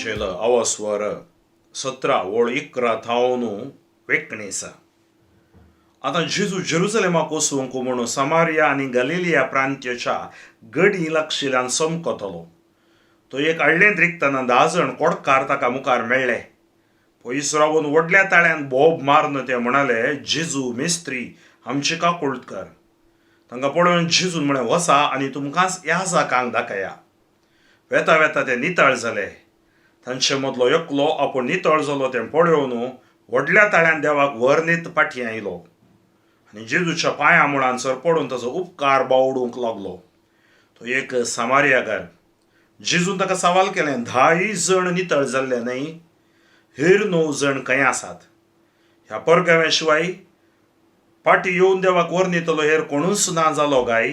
Evangelho ಅವಸ್ವರ 17 ओळ 11 थावन वेकणेसा. आता जेजू जेरुसलेमाक वचूंक म्हणून समारिया आनी गलिलिया प्रांत्याच्या गडी लागशिल्ल्यान समकतलो. तो एक आडलेंत रिगतना 10 जण कोडकार ताका मुखार मेळ्ळे. पयस रावून व्हडल्या ताळ्यान बोब मारून ते म्हणाले, जेजू मेस्त्री आमची काकूळट कर. तांकां पळोवन जेजून म्हळें, वसा आनी तुमकांच याजकांक दाखया. वेता वेता ते नितळ जाले. तांचे मदलो एकलो आपूण नितळ जालो तें पळोवन व्हडल्या ताळ्यान देवाक वर्णीत फाटीं आयलो आनी जेजूच्या पांयां मुळांचर पडून ताचो उपकार बावडूंक लागलो. तो एक समारियाकार. जेजून ताका सवाल केलें, 10 जण नितळ जाल्ले न्हय, हेर 9 जण खंय आसात? ह्या परगाव्या शिवाय फाटीं येवन देवाक वर्णितलो हेर कोणूच ना जालो काय?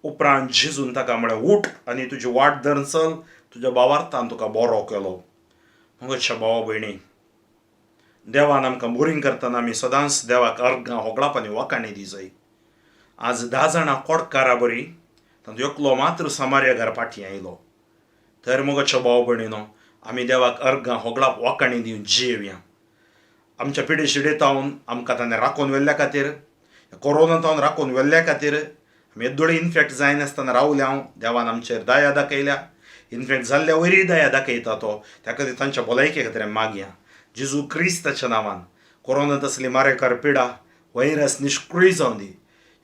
उपरांत जेजून ताका म्हळें, उठ आनी तुजी वाट धरून चल, तुज्या भावार्थान तुका बरो केलो. म्हज्या भावा भयणी, देवान आमकां बोरींग करतना आमी सदांच देवाक अर्गां होगळाप आनी वखाणी दी जाय. आज 10 जाणां कोडकारा बरी, तातूंत एकलो मात्र समारियाकार फाटीं आयलो. तर म्हज्या भाव भयणीनो, आमी देवाक अर्गां होगळाप वखाणी दिवन जियेवया. आमच्या पिढे शिडेतावन आमकां ताणें राखून व्हेल्ल्या खातीर, कोरोनातावन राखून व्हेल्ल्या खातीर, आमी येद्दोळी इन्फेक्ट जायनासतना रावल्या. देवान आमचेर दया दाखयल्या. इन्फेक्ट जाल्ल्या वयरी दया दाखयता तो. त्या खातीर तांच्या भलायके खातीर मागया. जेजू क्रिस्ताच्या नांवान कोरोना तसली मारेकार पिडा व्हायरस निष्क्रिय जावन दी.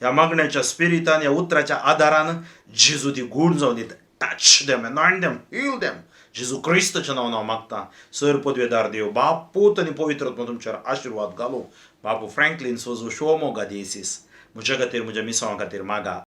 ह्या मागण्याच्या स्पिरितान, ह्या उतराच्या आदारान जेजू ती गूण जावन दी. Touch them, anoint them, heal them. जेजू क्रिस्ताच्या नांवान हांव मागतां. सर पदवेदार देव बापूत आनी पवित्र आत्मा तुमचेर आशिर्वाद घालूं. बापू फ्रँकलिन सोजू शोमो गादीसीस म्हज्या खातीर, म्हज्या मिसावा खातीर मागा.